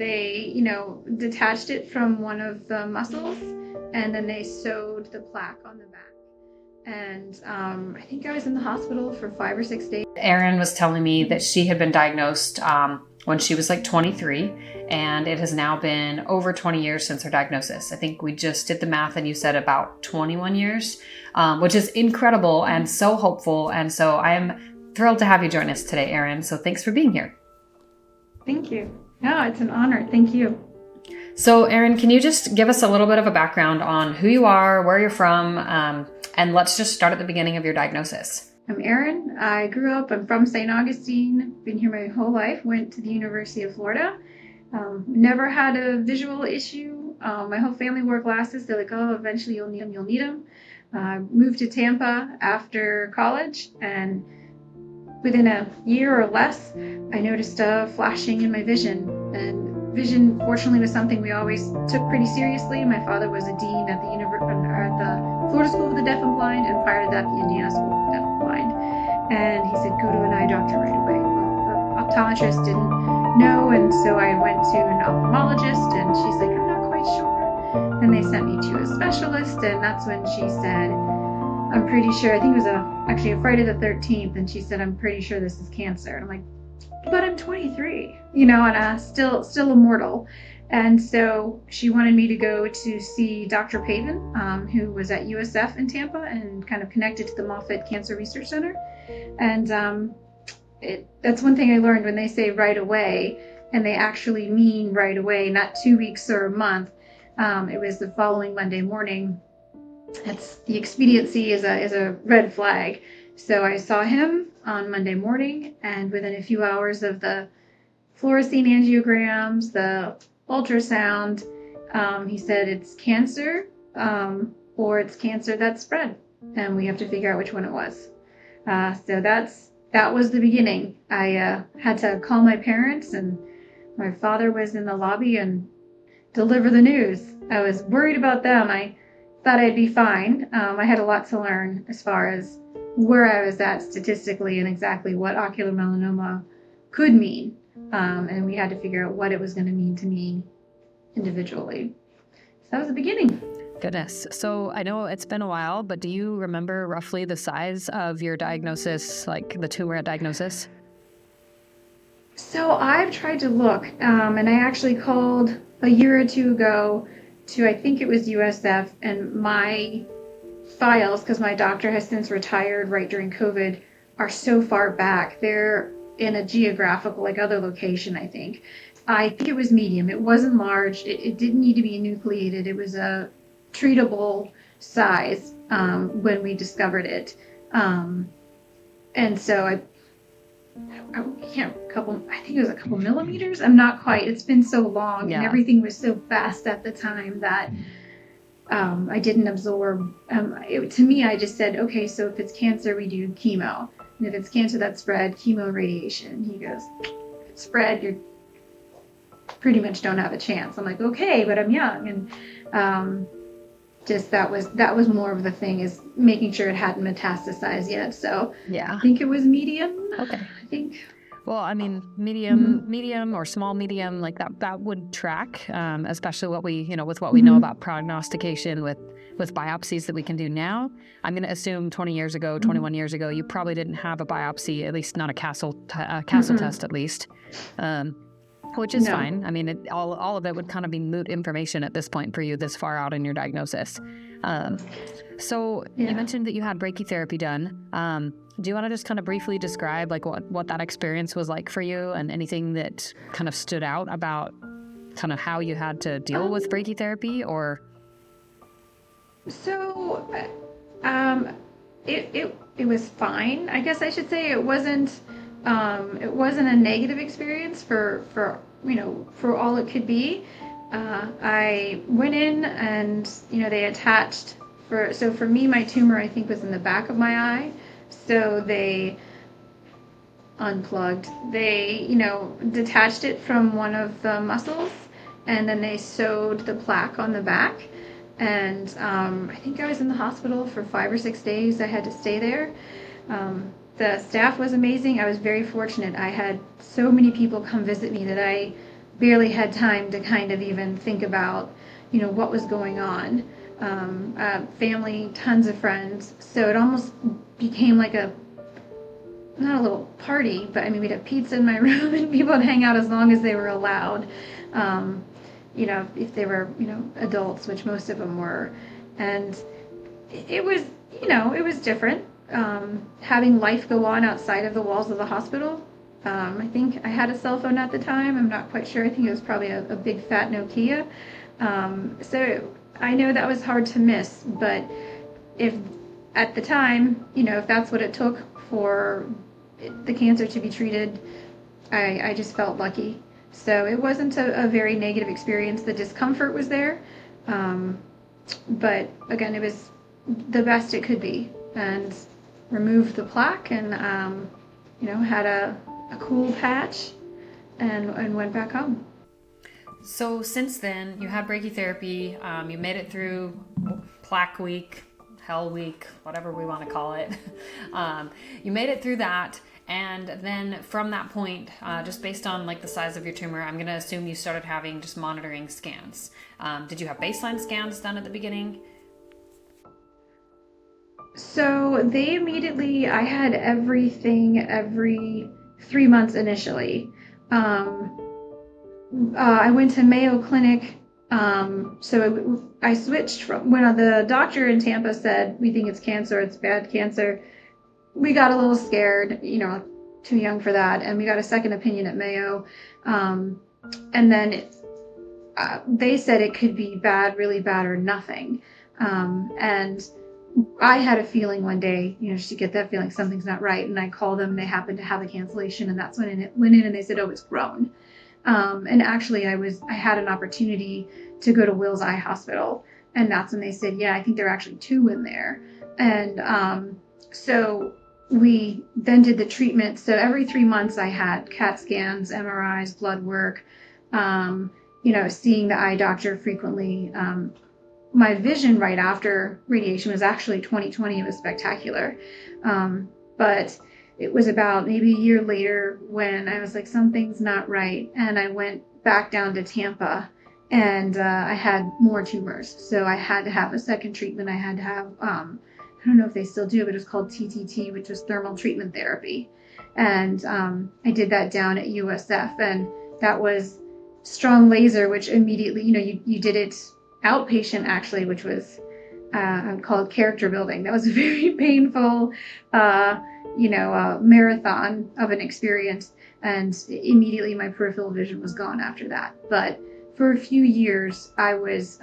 they, detached it from one of the muscles, and then they sewed the plaque on the back. And I think I was in the hospital for 5 or 6 days. Erin was telling me that she had been diagnosed when she was like 23, and it has now been over 20 years since her diagnosis. I think we just did the math, and you said about 21 years, which is incredible and so hopeful. And so I am thrilled to have you join us today, Erin. So thanks for being here. Thank you. No, it's an honor. Thank you. So, Erin, can you just give us a little bit of a background on who you are, where you're from, and let's just start at the beginning of your diagnosis. I'm Erin. I'm from St. Augustine, been here my whole life, went to the University of Florida. Never had a visual issue. My whole family wore glasses. They're like, oh, eventually you'll need them. Moved to Tampa after college, and within a year or less, I noticed a flashing in my vision. And vision, fortunately, was something we always took pretty seriously. My father was a dean at the Florida School of the Deaf and Blind, and prior to that, the Indiana School of the Deaf and Blind. And he said, go to an eye doctor right away. Well, the optometrist didn't know, and so I went to an ophthalmologist, and she's like, I'm not quite sure. Then they sent me to a specialist, and that's when she said, I'm pretty sure, I think it was actually a Friday the 13th, and she said, I'm pretty sure this is cancer. And I'm like, but I'm 23, and still immortal. And so she wanted me to go to see Dr. Pavin, who was at USF in Tampa and kind of connected to the Moffitt Cancer Research Center. And that's one thing I learned: when they say right away, and they actually mean right away, not 2 weeks or a month. It was the following Monday morning. The expediency is a red flag. So I saw him on Monday morning, and within a few hours of the fluorescein angiograms, the ultrasound, he said it's cancer, or it's cancer that's spread, and we have to figure out which one it was. So that was the beginning. I had to call my parents, and my father was in the lobby and deliver the news. I was worried about them. I thought I'd be fine. I had a lot to learn as far as where I was at statistically and exactly what ocular melanoma could mean. And we had to figure out what it was going to mean to me individually. So that was the beginning. Goodness. So I know it's been a while, but do you remember roughly the size of your diagnosis, like the tumor diagnosis? So I've tried to look, and I actually called a year or two ago to, I think it was USF, and my files, because my doctor has since retired right during COVID, are so far back. They're in a geographical, other location, I think. I think it was medium. It wasn't large. It didn't need to be enucleated. It was a treatable size when we discovered it. And so I think it was a couple millimeters. I'm not quite. It's been so long, yeah. And everything was so fast at the time that I didn't absorb. To me, I just said, okay, so if it's cancer, we do chemo. And if it's cancer that's spread, chemo and radiation. He goes, if it's spread, you pretty much don't have a chance. I'm like, okay, but I'm young. And just that was more of the thing, is making sure it hadn't metastasized yet. So yeah, I think it was medium. Okay. I think. Well, I mean, medium or small medium, like that would track, especially with what we know about prognostication with biopsies that we can do now. I'm going to assume 20 years ago, 21 years ago, you probably didn't have a biopsy, at least not a Castle test, at least, which is fine. I mean, all of it would kind of be moot information at this point for you this far out in your diagnosis. So you mentioned that you had brachytherapy done. Do you want to just kind of briefly describe what that experience was like for you, and anything that kind of stood out about kind of how you had to deal with brachytherapy? Or so it was fine, I guess I should say. It wasn't a negative experience for all it could be. I went in, and they attached for me, my tumor, I think, was in the back of my eye. So they unplugged. They, detached it from one of the muscles, and then they sewed the plaque on the back. And I think I was in the hospital for 5 or 6 days. I had to stay there. The staff was amazing. I was very fortunate. I had so many people come visit me that I barely had time to kind of even think about, what was going on. Family, tons of friends. So it almost became like not a little party, but I mean, we'd have pizza in my room and people would hang out as long as they were allowed. Um, if they were, adults, which most of them were. And it was, it was different. Having life go on outside of the walls of the hospital. I think I had a cell phone at the time. I'm not quite sure. I think it was probably a big fat Nokia. So I know that was hard to miss, but if at the time, if that's what it took for the cancer to be treated, I just felt lucky. So it wasn't a very negative experience. The discomfort was there. But again, it was the best it could be, and removed the plaque and, had a cool patch and went back home. So since then, you had brachytherapy. You made it through plaque week, hell week, whatever we want to call it. You made it through that. And then from that point, just based on like the size of your tumor, I'm going to assume you started having just monitoring scans. Did you have baseline scans done at the beginning? So I had everything every 3 months initially. I went to Mayo Clinic. I switched from when the doctor in Tampa said, we think it's cancer, it's bad cancer. We got a little scared, too young for that. And we got a second opinion at Mayo. And then they said it could be bad, really bad, or nothing. And I had a feeling one day, just to get that feeling something's not right. And I called them, they happened to have a cancellation. And that's when it went in and they said, oh, it's grown. And actually I had an opportunity to go to Wills Eye Hospital. And that's when they said, yeah, I think there are actually 2 in there. And so we then did the treatment. So every 3 months I had CAT scans, MRIs, blood work, seeing the eye doctor frequently. My vision right after radiation was actually 2020. It was spectacular. But it was about maybe a year later when I was like, something's not right. And I went back down to Tampa and I had more tumors. So I had to have a second treatment. I had to have, I don't know if they still do, but it was called TTT, which was thermal treatment therapy. And I did that down at USF. And that was strong laser, which immediately, you did it outpatient actually, which was called character building. That was a very painful, marathon of an experience. And immediately my peripheral vision was gone after that. But for a few years, I was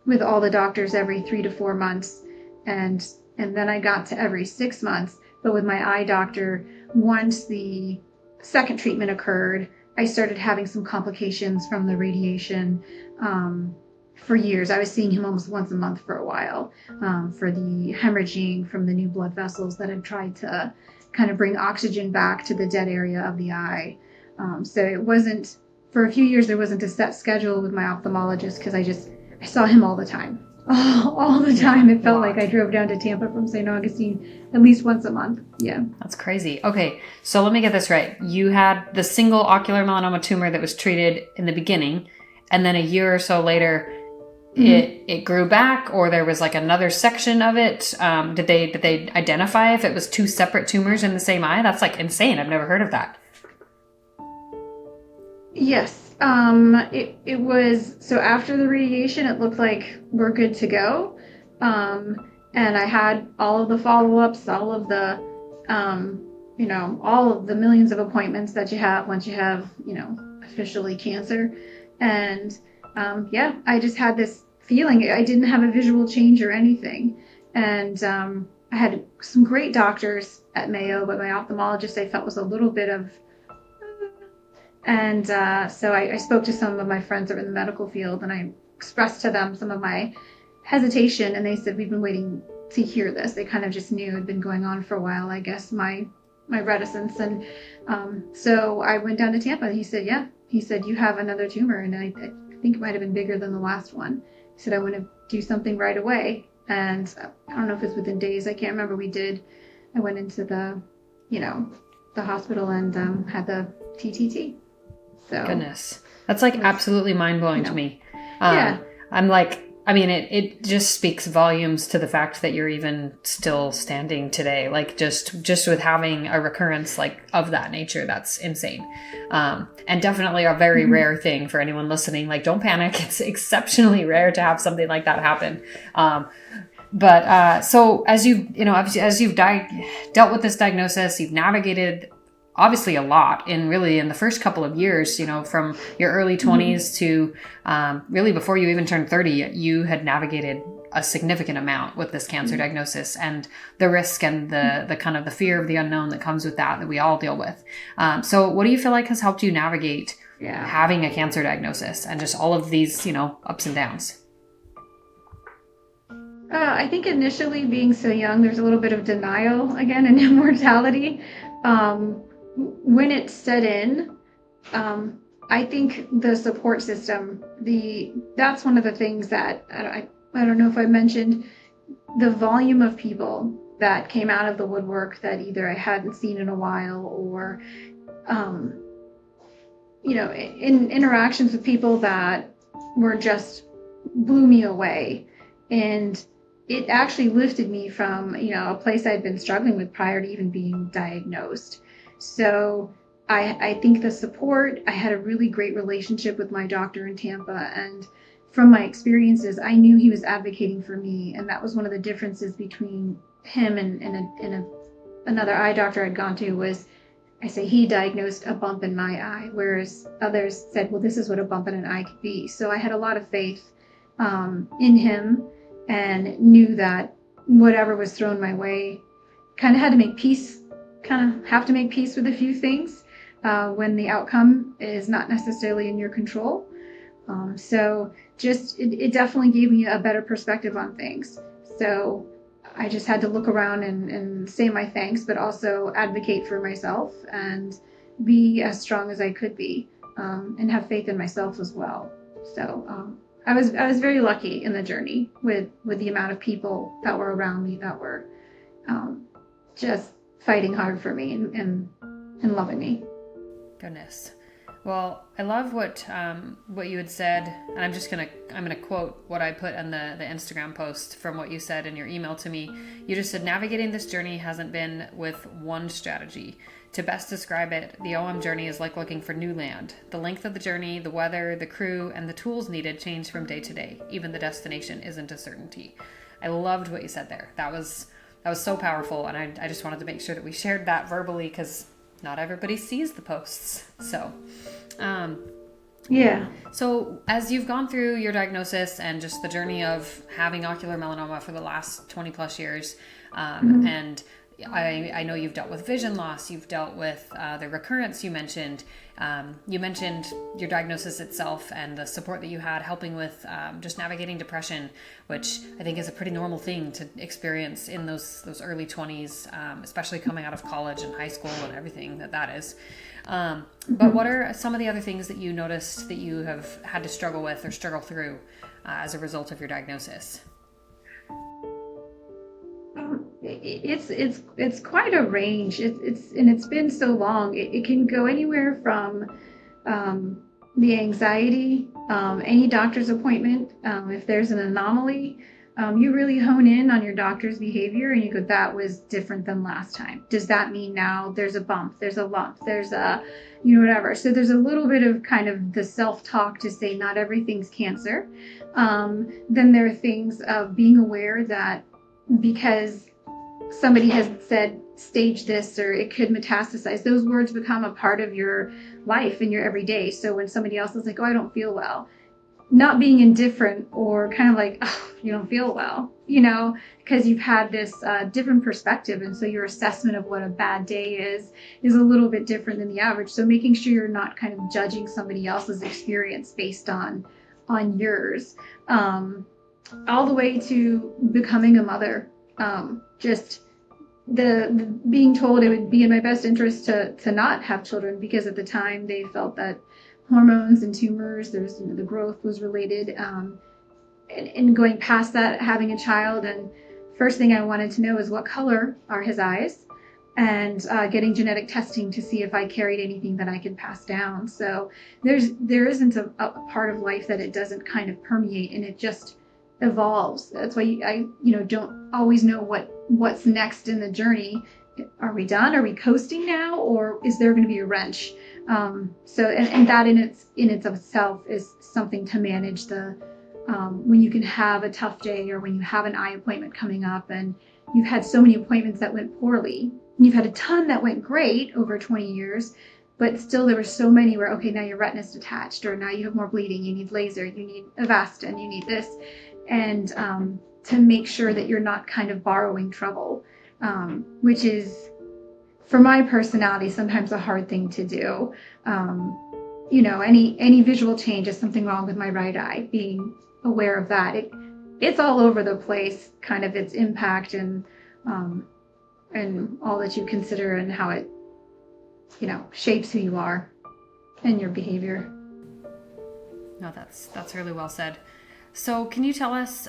with all the doctors every 3 to 4 months. And then I got to every 6 months. But with my eye doctor, once the second treatment occurred, I started having some complications from the radiation. For years, I was seeing him almost once a month for a while, for the hemorrhaging from the new blood vessels that had tried to kind of bring oxygen back to the dead area of the eye. So it wasn't, for a few years, there wasn't a set schedule with my ophthalmologist because I saw him all the time. All the time. It felt like I drove down to Tampa from St. Augustine at least once a month. Yeah. That's crazy. Okay, so let me get this right. You had the single ocular melanoma tumor that was treated in the beginning, and then a year or so later, it grew back, or there was like another section of it. Did they identify if it was 2 separate tumors in the same eye? That's like insane. I've never heard of that. Yes. It was, so after the radiation, it looked like we're good to go. And I had all of the follow-ups, all of the millions of appointments that you have once you have, officially cancer. And I just had this feeling. I didn't have a visual change or anything. And I had some great doctors at Mayo, but my ophthalmologist I felt was a little bit of, and so I spoke to some of my friends that were in the medical field, and I expressed to them some of my hesitation, and they said, we've been waiting to hear this. They kind of just knew it had been going on for a while, I guess, my reticence. And so I went down to Tampa, and he said, yeah. He said, you have another tumor, and I think it might have been bigger than the last one. He said, I want to do something right away. And I don't know if it's within days. I can't remember. I went into the hospital and had the TTT. So goodness. That's like was, absolutely mind blowing you to know, me. yeah. I'm like, I mean, it just speaks volumes to the fact that you're even still standing today. Like just with having a recurrence like of that nature, that's insane. And definitely a very rare thing for anyone listening. Like, don't panic. It's exceptionally rare to have something like that happen. But so as you've dealt with this diagnosis, you've navigated obviously a lot in the first couple of years, from your early 20s to really before you even turned 30, you had navigated a significant amount with this cancer diagnosis and the risk and the kind of the fear of the unknown that comes with that we all deal with. So what do you feel like has helped you navigate having a cancer diagnosis and just all of these, ups and downs? I think initially being so young, there's a little bit of denial again and immortality. When it set in, I think the support system, that's one of the things that I don't know if I mentioned, the volume of people that came out of the woodwork that either I hadn't seen in a while or, in interactions with people that were just blew me away. And it actually lifted me from, a place I'd been struggling with prior to even being diagnosed. So I think the support, I had a really great relationship with my doctor in Tampa. And from my experiences, I knew he was advocating for me. And that was one of the differences between him and another eye doctor I'd gone to was, I say he diagnosed a bump in my eye, whereas others said, well, this is what a bump in an eye could be. So I had a lot of faith in him and knew that whatever was thrown my way, kind of have to make peace with a few things when the outcome is not necessarily in your control. So just it definitely gave me a better perspective on things. So I just had to look around and say my thanks, but also advocate for myself and be as strong as I could be, and have faith in myself as well. So I was very lucky in the journey with the amount of people that were around me that were just fighting hard for me and loving me. Goodness. Well, I love what you had said, and I'm gonna quote what I put in the Instagram post from what you said in your email to me. You just said, navigating this journey hasn't been with one strategy. To best describe it, the OM journey is like looking for new land. The length of the journey, the weather, the crew, and the tools needed change from day to day. Even the destination isn't a certainty. I loved what you said there. That was so powerful, and I just wanted to make sure that we shared that verbally because not everybody sees the posts. So, Yeah. So as you've gone through your diagnosis and just the journey of having ocular melanoma for the last 20 plus years, and I know you've dealt with vision loss, you've dealt with the recurrence you mentioned. You mentioned your diagnosis itself and the support that you had helping with just navigating depression, which I think is a pretty normal thing to experience in those early 20s, especially coming out of college and high school and everything that is. But what are some of the other things that you noticed that you have had to struggle with or struggle through as a result of your diagnosis? It's quite a range. It's been so long. It can go anywhere from the anxiety, any doctor's appointment. If there's an anomaly, you really hone in on your doctor's behavior and you go, that was different than last time. Does that mean now there's a bump, there's a lump, there's a, whatever. So there's a little bit of kind of the self-talk to say not everything's cancer. Then there are things of being aware that because somebody has said stage this or it could metastasize, those words become a part of your life in your everyday. So when somebody else is like, oh, I don't feel well, not being indifferent or kind of like, oh, you don't feel well, because you've had this different perspective. And so your assessment of what a bad day is a little bit different than the average. So making sure you're not kind of judging somebody else's experience based on yours, all the way to becoming a mother. Just the being told it would be in my best interest to not have children, because at the time they felt that hormones and tumors, there's the growth was related, and going past that, having a child. And first thing I wanted to know is what color are his eyes, and getting genetic testing to see if I carried anything that I could pass down. So there isn't a part of life that it doesn't kind of permeate, and it just evolves. That's why I don't always know what's next in the journey. Are we done? Are we coasting now, or is there going to be a wrench? And that in its of itself is something to manage the when you can have a tough day, or when you have an eye appointment coming up and you've had so many appointments that went poorly. You've had a ton that went great over 20 years, but still there were so many where, okay, now your retina's detached, or now you have more bleeding, you need laser, you need Avastin, you need this. And to make sure that you're not kind of borrowing trouble, which is, for my personality, sometimes a hard thing to do. Any visual change is something wrong with my right eye, being aware of that. It's all over the place, kind of its impact and all that you consider, and how it, shapes who you are and your behavior. No, that's really well said. So can you tell us,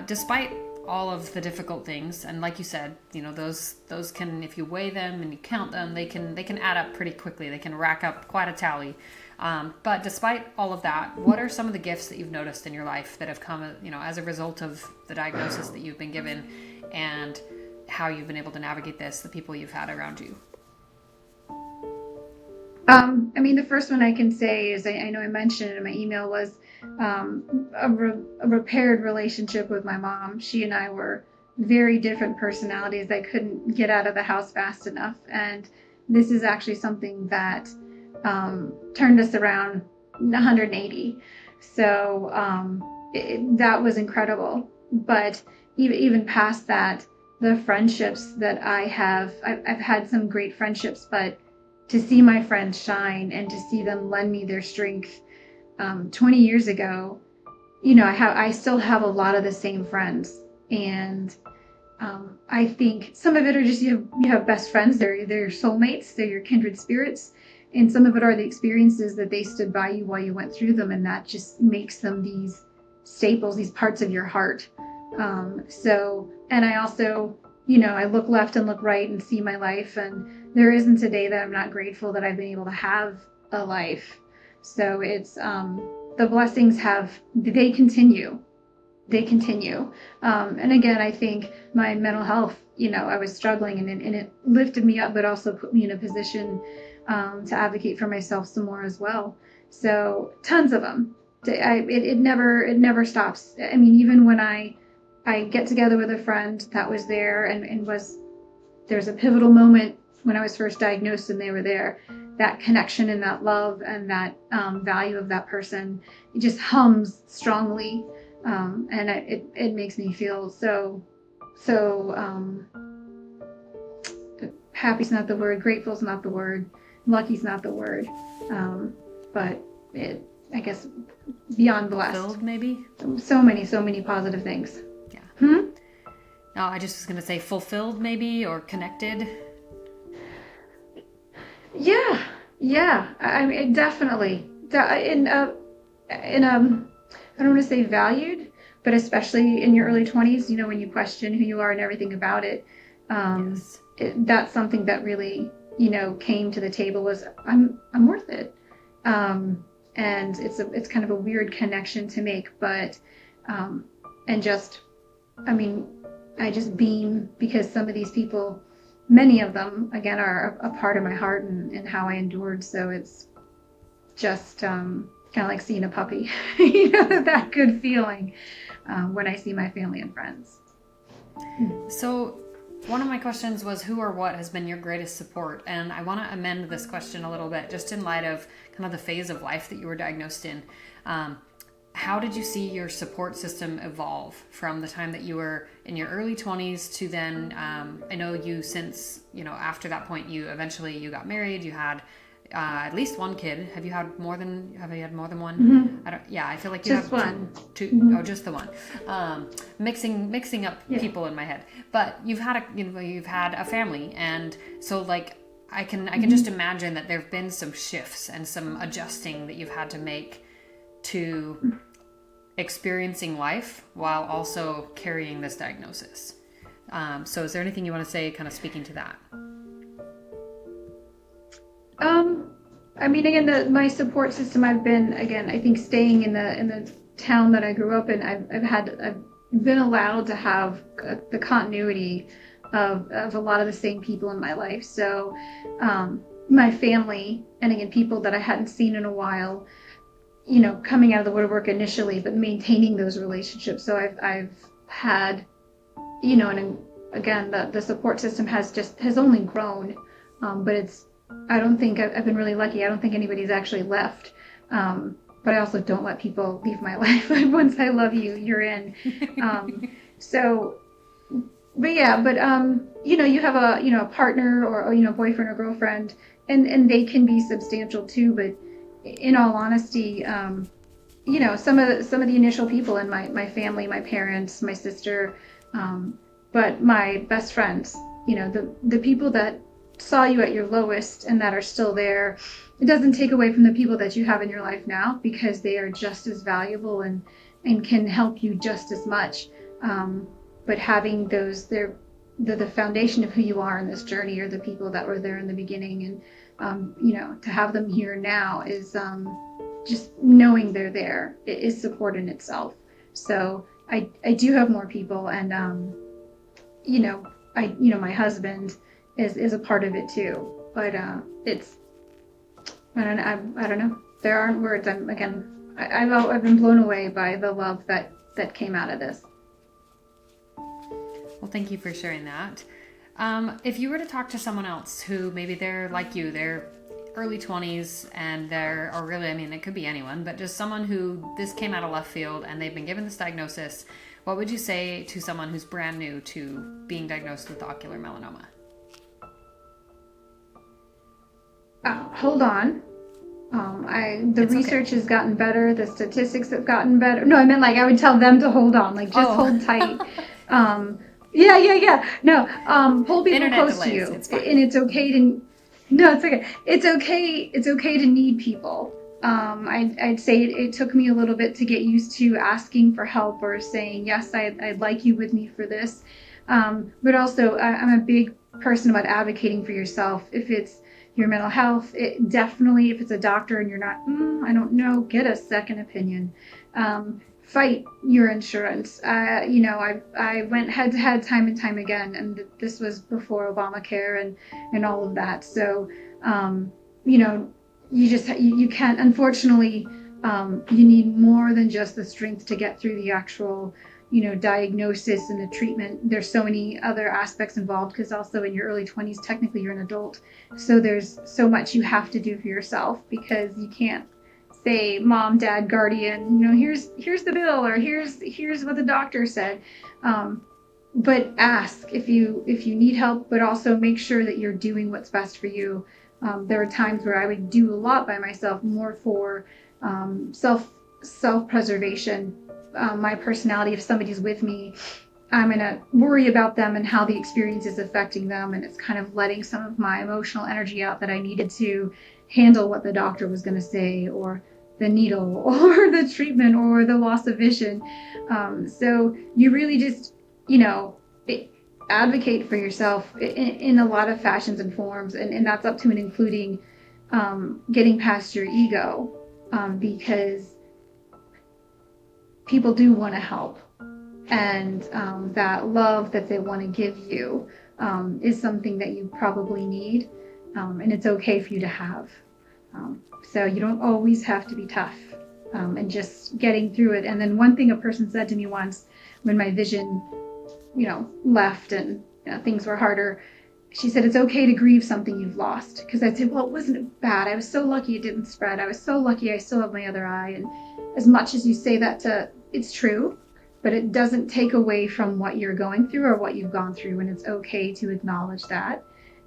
despite all of the difficult things, and like you said, those can, if you weigh them and you count them, they can add up pretty quickly. They can rack up quite a tally. But despite all of that, what are some of the gifts that you've noticed in your life that have come, as a result of the diagnosis that you've been given, and how you've been able to navigate this, the people you've had around you? The first one I can say is, I know I mentioned it in my email, was a repaired relationship with my mom. She and I were very different personalities. I couldn't get out of the house fast enough. And this is actually something that turned us around 180. So that was incredible. But even past that, the friendships that I've had some great friendships, but to see my friends shine and to see them lend me their strength 20 years ago, I still have a lot of the same friends. And I think some of it are just you have best friends. They're your soulmates. They're your kindred spirits. And some of it are the experiences that they stood by you while you went through them. And that just makes them these staples, these parts of your heart. And I also, I look left and look right and see my life, and there isn't a day that I'm not grateful that I've been able to have a life. So it's, the blessings they continue. And again, I think my mental health, I was struggling, and it lifted me up, but also put me in a position to advocate for myself some more as well. So tons of them. It never stops. Even when I get together with a friend that was there, and there's a pivotal moment when I was first diagnosed and they were there, that connection and that love and that value of that person, it just hums strongly. And it makes me feel so happy's not the word, grateful's not the word, lucky's not the word, but I guess beyond blessed. Fulfilled, maybe? So many positive things. Yeah. No, I just was going to say fulfilled, maybe, or connected. Yeah. Definitely. I don't want to say valued, but especially in your early 20s, when you question who you are and everything about it, Yes. That's something that really, came to the table, was I'm worth it. And it's kind of a weird connection to make, but, I just beam, because some of these people, many of them, again, are a part of my heart and how I endured. So it's just kind of like seeing a puppy, that good feeling when I see my family and friends. So one of my questions was, who or what has been your greatest support? And I want to amend this question a little bit, just in light of kind of the phase of life that you were diagnosed in. How did you see your support system evolve from the time that you were in your early 20s to then? I know you, since, after that point, you got married, you had at least one kid. Have you had more than one? Mm-hmm. I feel like you just have one. two. Mm-hmm. Oh, just the one. Mixing up people in my head. But you've had a family, and so I can just imagine that there've been some shifts and some adjusting that you've had to make to experiencing life while also carrying this diagnosis. So is there anything you want to say, kind of speaking to that? Um, I mean, again, my support system. I've been, again, I think staying in the town that I grew up in. I've been allowed to have the continuity of a lot of the same people in my life. So, my family, and again, people that I hadn't seen in a while. Coming out of the woodwork initially, but maintaining those relationships. So I've had, and again, the support system has only grown, but I don't think I've been really lucky. I don't think anybody's actually left. But I also don't let people leave my life. Once I love you, you're in. So, but yeah, but you have a partner or boyfriend or girlfriend, and they can be substantial too. But in all honesty, some of the initial people in my family, my parents, my sister, but my best friends, the people that saw you at your lowest and that are still there. It doesn't take away from the people that you have in your life now, because they are just as valuable and can help you just as much. But having those, they're the foundation of who you are in this journey, are the people that were there in the beginning, and to have them here now is just knowing they're there. It is support in itself. So I do have more people, and my husband is a part of it too. But it's I don't know. There aren't words. I've been blown away by the love that came out of this. Well, thank you for sharing that. If you were to talk to someone else who maybe they're like you, they're early 20s, and or really, I mean, it could be anyone, but just someone who this came out of left field and they've been given this diagnosis, what would you say to someone who's brand new to being diagnosed with ocular melanoma? Hold on. The It's okay. research has gotten better. The statistics have gotten better. No, I meant like I would tell them to hold on, like just hold tight. Yeah. No, pull people Internet close to delays. you, It's fine. and it's okay to. No, it's okay. It's okay. It's okay to need people. I'd say it took me a little bit to get used to asking for help or saying yes, I'd like you with me for this. But also, I'm a big person about advocating for yourself. If it's your mental health, definitely, if it's a doctor and you're not, I don't know, get a second opinion. Fight your insurance. I went head to head time and time again, and this was before Obamacare and all of that. So, you know, you can't. Unfortunately, you need more than just the strength to get through the actual diagnosis and the treatment. There's so many other aspects involved, because also in your early 20s, technically you're an adult, so there's so much you have to do for yourself, because you can't say mom, dad, guardian, here's the bill, or here's what the doctor said. But ask if you need help, but also make sure that you're doing what's best for you. There are times where I would do a lot by myself, more for self preservation. My personality, if somebody's with me, I'm going to worry about them and how the experience is affecting them, and it's kind of letting some of my emotional energy out that I needed to handle what the doctor was going to say, or the needle, or the treatment, or the loss of vision. So you really just advocate for yourself in a lot of fashions and forms, and that's up to and including getting past your ego, because people do want to help, and that love that they want to give you is something that you probably need, and it's okay for you to have. So you don't always have to be tough, and just getting through it. And then one thing a person said to me once, when my vision left and things were harder, she said, it's okay to grieve something you've lost. Because I'd say, well, it wasn't bad. I was so lucky it didn't spread. I was so lucky I still have my other eye. And as much as you say that, it's true, but it doesn't take away from what you're going through or what you've gone through. And it's okay to acknowledge that,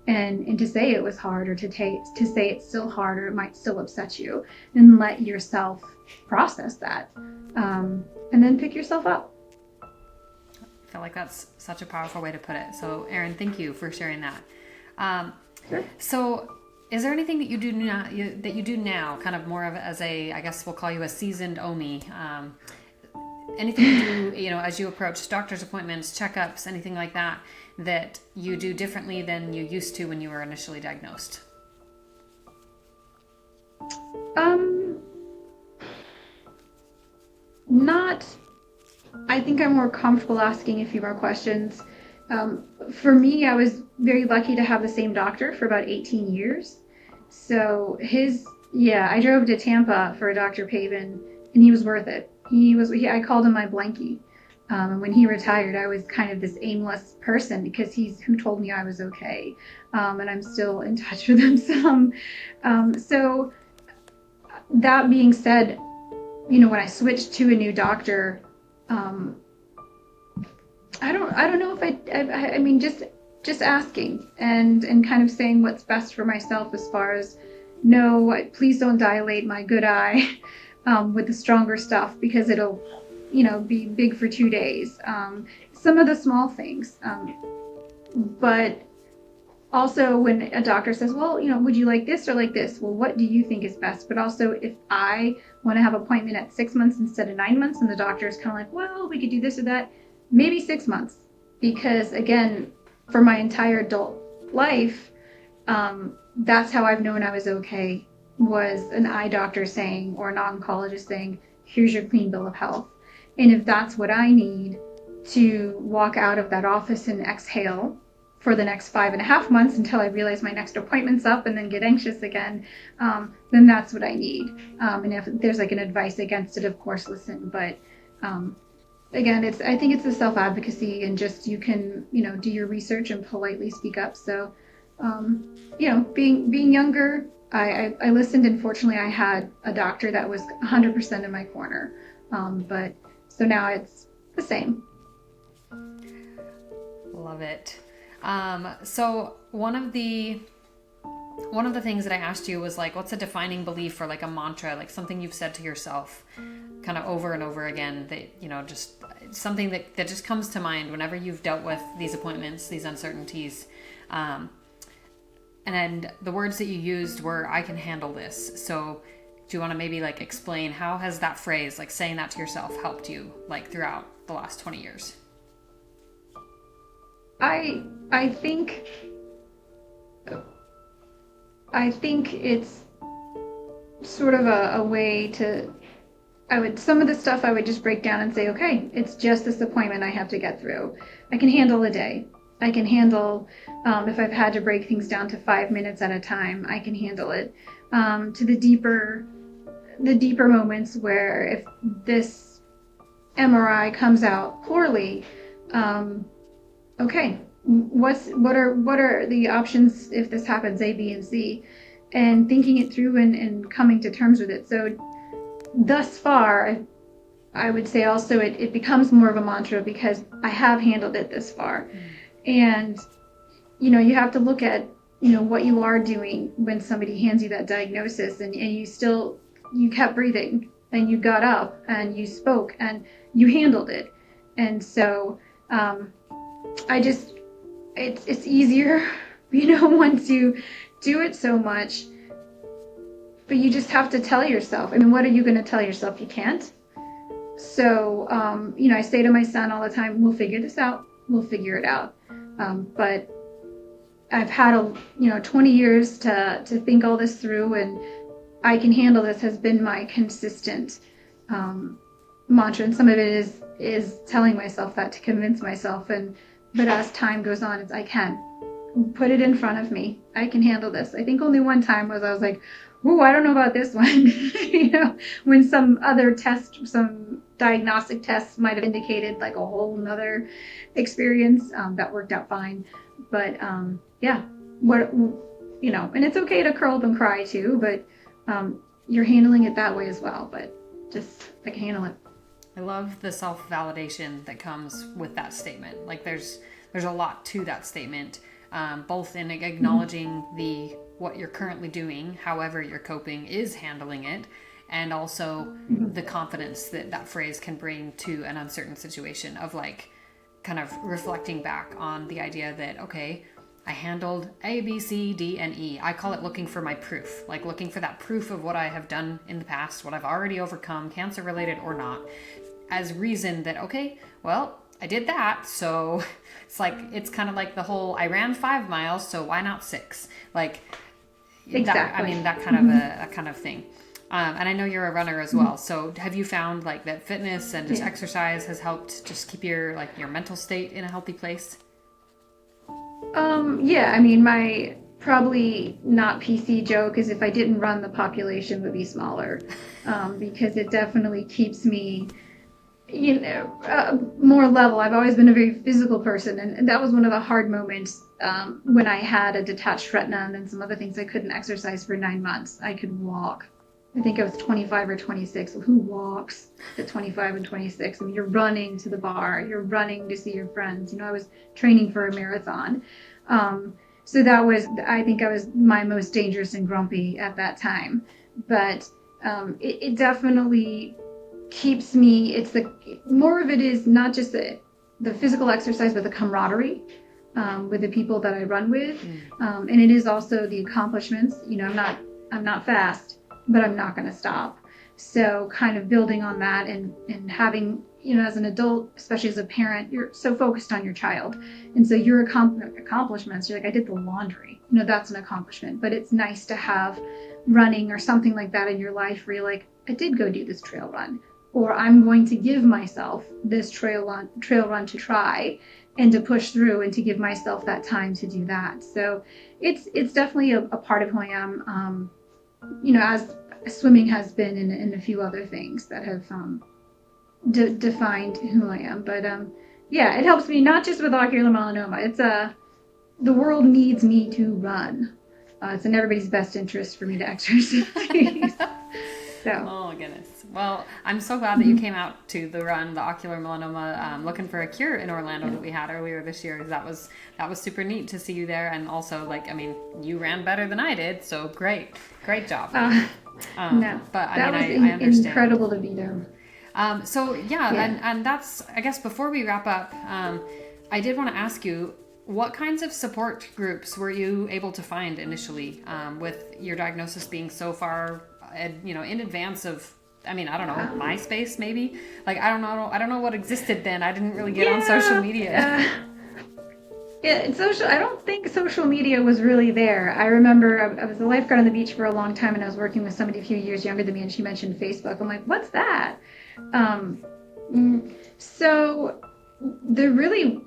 and to say it was hard, or to say it's still hard, or it might still upset you, and let yourself process that, and then pick yourself up. I feel like that's such a powerful way to put it. So, Erin, thank you for sharing that. Sure. So, is there anything that you do now, kind of more of as I guess we'll call you a seasoned OMI? Anything you do, as you approach doctor's appointments, checkups, anything like that you do differently than you used to when you were initially diagnosed? Um, not. I think I'm more comfortable asking a few more questions. For me, I was very lucky to have the same doctor for about 18 years. So yeah, I drove to Tampa for Dr. Pavin, and he was worth it. I called him my blankie. And when he retired, I was kind of this aimless person because he's who told me I was okay. And I'm still in touch with him some. So that being said, when I switched to a new doctor, um, I don't know if I mean, just asking and kind of saying what's best for myself as far as, no, please don't dilate my good eye with the stronger stuff because it'll, be big for 2 days. Some of the small things, but also when a doctor says, well, would you like this or like this? Well, what do you think is best? But also, if I want to have an appointment at 6 months instead of 9 months, and the doctor is kind of like, well, we could do this or that, maybe 6 months. Because again, for my entire adult life, that's how I've known I was okay, was an eye doctor saying, or an oncologist saying, here's your clean bill of health. And if that's what I need to walk out of that office and exhale for the next 5.5 months until I realize my next appointment's up and then get anxious again, then that's what I need. And if there's like an advice against it, of course, listen. But again, I think it's the self-advocacy and just you can, do your research and politely speak up. So, being younger, I listened, and fortunately I had a doctor that was 100% in my corner. But so now it's the same. Love it. So one of the things that I asked you was like, what's a defining belief or like a mantra, like something you've said to yourself kind of over and over again that, just something that just comes to mind whenever you've dealt with these appointments, these uncertainties. And the words that you used were, I can handle this. So do you want to maybe like explain how has that phrase, like saying that to yourself, helped you like throughout the last 20 years? I think it's sort of a way to, some of the stuff I would just break down and say, okay, it's just this appointment I have to get through. I can handle a day. I can handle, if I've had to break things down to 5 minutes at a time, I can handle it. To the deeper moments where if this MRI comes out poorly, okay, what are the options if this happens, A, B, and C, and thinking it through and coming to terms with it. So thus far, I would say also it becomes more of a mantra because I have handled it this far. And you have to look at what you are doing when somebody hands you that diagnosis, and you kept breathing and you got up and you spoke and you handled it. And so it's easier, once you do it so much. But you just have to tell yourself. I mean, what are you going to tell yourself? You can't. So, I say to my son all the time, we'll figure this out. We'll figure it out. But I've had 20 years to think all this through, and I can handle this has been my consistent mantra. And some of it is telling myself that to convince myself. But as time goes on, it's I can. Put it in front of me. I can handle this. I think only one time I was like, ooh, I don't know about this one. When some other some diagnostic tests might have indicated like a whole nother experience that worked out fine. But yeah, and it's okay to curl up and cry too, but you're handling it that way as well. But just I can handle it. I love the self-validation that comes with that statement. Like there's a lot to that statement, both in acknowledging what you're currently doing, however you're coping is handling it, and also the confidence that phrase can bring to an uncertain situation of like kind of reflecting back on the idea that, okay, I handled A, B, C, D, and E. I call it looking for my proof, like looking for that proof of what I have done in the past, what I've already overcome, cancer related or not, as reason that, okay, well, I did that. So it's kind of like the whole, I ran 5 miles, so why not 6? Like, Exactly. that kind of a kind of thing. And I know you're a runner as well. So have you found like that fitness and just exercise has helped just keep your mental state in a healthy place? Yeah, I mean, my probably not PC joke is if I didn't run, the population would be smaller, because it definitely keeps me, more level. I've always been a very physical person, and that was one of the hard moments when I had a detached retina and then some other things. I couldn't exercise for 9 months. I could walk. I think I was 25 or 26. Well, who walks at 25 and 26? I mean, you're running to the bar, you're running to see your friends. I was training for a marathon. So that was, I think I was my most dangerous and grumpy at that time. But it definitely keeps me, it's the more of it is not just the physical exercise, but the camaraderie with the people that I run with. And it is also the accomplishments. I'm not fast, but I'm not going to stop. So kind of building on that and having, as an adult, especially as a parent, you're so focused on your child. And so your accomplishments, you're like, I did the laundry, that's an accomplishment. But it's nice to have running or something like that in your life where you're like, I did go do this trail run, or I'm going to give myself this trail run to try and to push through and to give myself that time to do that. So it's definitely a part of who I am. As swimming has been, and a few other things that have defined who I am. But yeah, it helps me not just with ocular melanoma. It's the world needs me to run. It's in everybody's best interest for me to exercise. So. Oh my goodness. Well, I'm so glad that you came out to the run, the ocular melanoma, looking for a cure in Orlando that we had earlier this year. That was super neat to see you there, and also you ran better than I did, so great job. No, but I understand. Incredible to be there. And that's, I guess, before we wrap up, I did want to ask you, what kinds of support groups were you able to find initially, with your diagnosis being so far, in advance of, I don't know, MySpace maybe? I don't know what existed then. I didn't really get on social media. I don't think social media was really there. I remember I was a lifeguard on the beach for a long time, and I was working with somebody a few years younger than me, and she mentioned Facebook. I'm like, what's that? So there really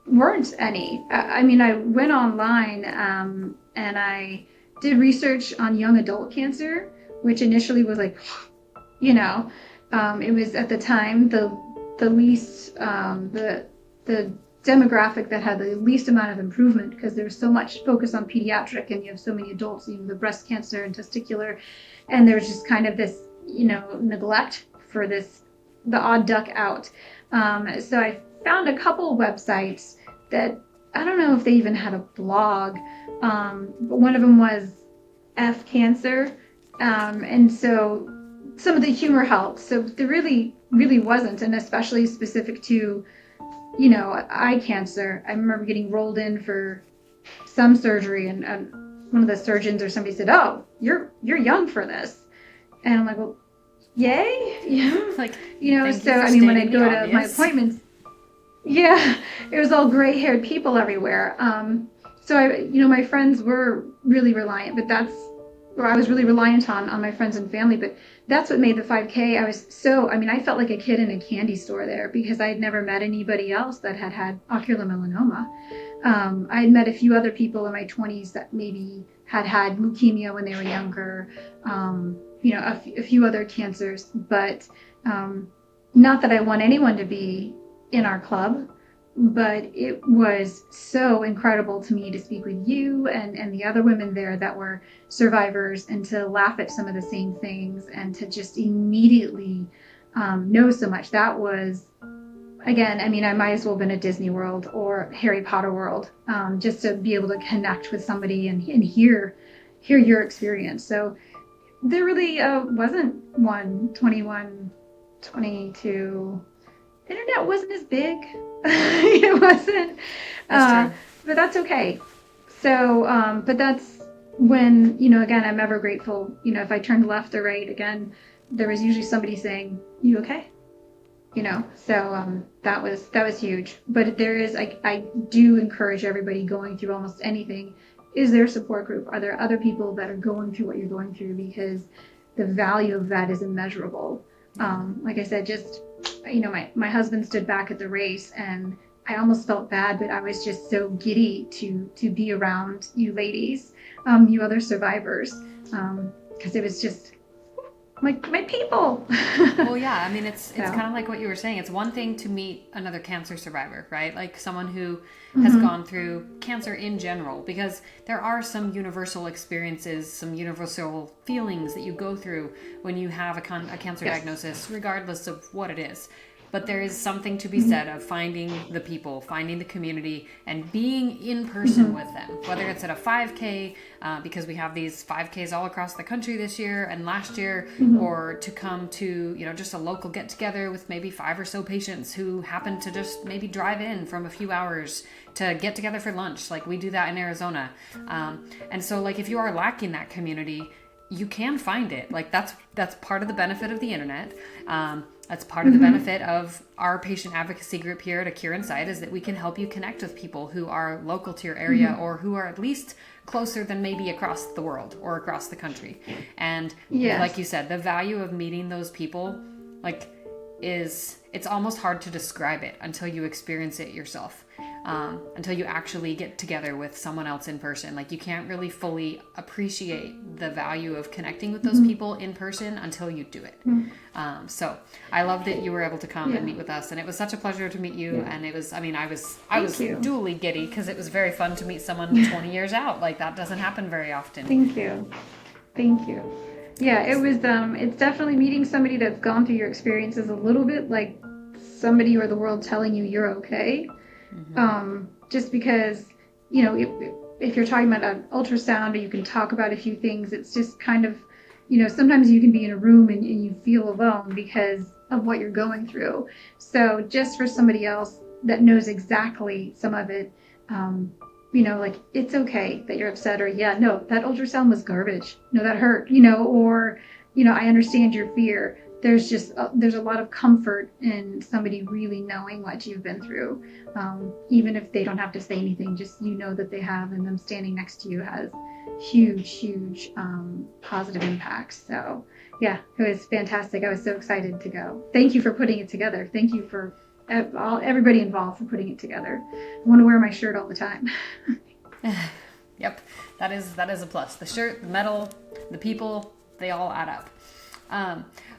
weren't any. I went online, and I did research on young adult cancer, which initially was like, it was at the time the least, the demographic that had the least amount of improvement, because there was so much focus on pediatric, and you have so many adults, the breast cancer and testicular, and there was just kind of this, neglect for the odd duck out. So I found a couple websites that, I don't know if they even had a blog, but one of them was F Cancer, and so some of the humor helped. So there really wasn't, and especially specific to eye cancer. I remember getting rolled in for some surgery, and one of the surgeons or somebody said, "Oh, you're young for this," and I'm like, "Well, yay!" So when I'd go to my appointments, it was all gray-haired people everywhere. So my friends were really reliant, I was really reliant on my friends and family, but that's what made the 5K. I felt like a kid in a candy store there, because I had never met anybody else that had ocular melanoma. I had met a few other people in my 20s that maybe had leukemia when they were younger, a few other cancers, but not that I want anyone to be in our club. But it was so incredible to me to speak with you and the other women there that were survivors, and to laugh at some of the same things, and to just immediately know so much. That was, again, I might as well have been at Disney World or Harry Potter World, just to be able to connect with somebody and hear your experience. So there really wasn't 21, 22. Internet wasn't as big. It wasn't. But that's okay. So, but that's when, again, I'm ever grateful. If I turned left or right, again, there was usually somebody saying, "You okay?" So that was huge. But there is, I do encourage everybody going through almost anything, is there a support group? Are there other people that are going through what you're going through? Because the value of that is immeasurable. Like I said, just, my husband stood back at the race, and I almost felt bad, but I was just so giddy to be around you ladies, you other survivors, because it was just my people. Well, yeah, I mean, it's kind of like what you were saying. It's one thing to meet another cancer survivor, right? Like someone who has gone through cancer in general, because there are some universal experiences, some universal feelings that you go through when you have a cancer diagnosis, regardless of what it is. But there is something to be said of finding the people, finding the community, and being in person with them. Whether it's at a 5K, because we have these 5Ks all across the country this year and last year, or to come to, just a local get together with maybe 5 or so patients who happen to just maybe drive in from a few hours to get together for lunch. Like we do that in Arizona. And so like if you are lacking that community, you can find it. Like that's part of the benefit of the internet. That's part of the benefit of our patient advocacy group here at A Cure in Sight, is that we can help you connect with people who are local to your area or who are at least closer than maybe across the world or across the country. And like you said, the value of meeting those people, like, it's almost hard to describe it until you experience it yourself. Until you actually get together with someone else in person. Like you can't really fully appreciate the value of connecting with those people in person until you do it. So I love that you were able to come and meet with us, and it was such a pleasure to meet you. And it was, I was duly giddy because it was very fun to meet someone 20 years out. Like that doesn't happen very often. Thank you. Yeah, it was, it's definitely meeting somebody that's gone through your experiences a little bit like somebody or the world telling you you're okay. Just because, if you're talking about an ultrasound or you can talk about a few things, it's just kind of, sometimes you can be in a room and you feel alone because of what you're going through. So just for somebody else that knows exactly some of it, like it's okay that you're upset, or no, that ultrasound was garbage. No, that hurt, or, I understand your fear. There's a lot of comfort in somebody really knowing what you've been through. Even if they don't have to say anything, just, that they have, and them standing next to you has huge, positive impacts. So yeah, it was fantastic. I was so excited to go. Thank you for putting it together. Thank you for everybody involved for putting it together. I want to wear my shirt all the time. Yep, that is a plus. The shirt, the medal, the people, they all add up.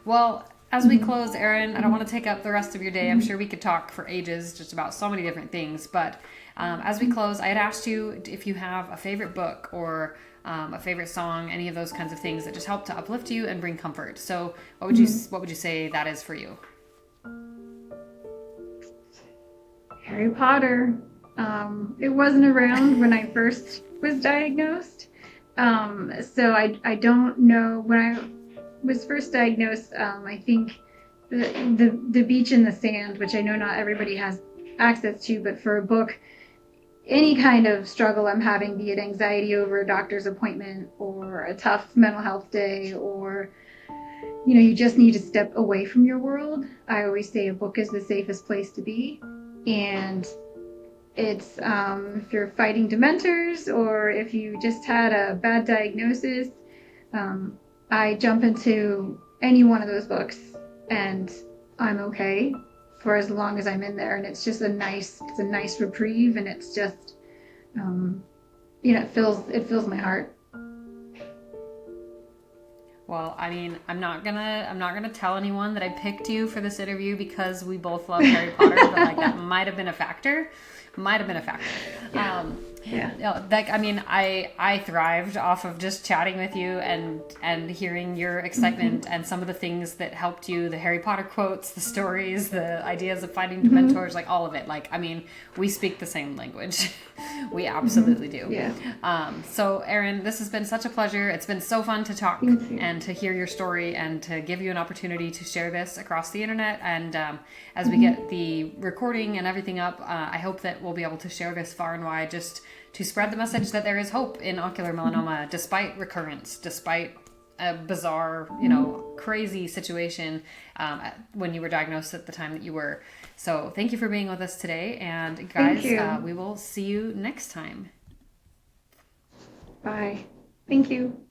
Well, as we close, Erin, I don't want to take up the rest of your day. I'm sure we could talk for ages just about so many different things. But as we close, I had asked you if you have a favorite book or a favorite song, any of those kinds of things that just help to uplift you and bring comfort. So what would you say that is for you? Harry Potter. It wasn't around when I first was diagnosed. So I don't know. When I was first diagnosed, I think the beach in the sand, which I know not everybody has access to, but for a book, any kind of struggle I'm having, be it anxiety over a doctor's appointment or a tough mental health day, or you just need to step away from your world, I always say a book is the safest place to be. And it's if you're fighting dementors, or if you just had a bad diagnosis, I jump into any one of those books and I'm okay for as long as I'm in there. And it's just a nice reprieve, and it's just, it fills my heart. Well, I'm not gonna tell anyone that I picked you for this interview because we both love Harry Potter, but like that might have been a factor. I thrived off of just chatting with you and hearing your excitement and some of the things that helped you, the Harry Potter quotes, the stories, the ideas of fighting dementors, like all of it. We speak the same language. We absolutely do. Yeah. So Erin, this has been such a pleasure. It's been so fun to talk and to hear your story and to give you an opportunity to share this across the internet. And as we get the recording and everything up, I hope that we'll be able to share this far and wide, just to spread the message that there is hope in ocular melanoma, despite recurrence, despite a bizarre, crazy situation when you were diagnosed at the time that you were. So thank you for being with us today. And guys, we will see you next time. Bye. Thank you.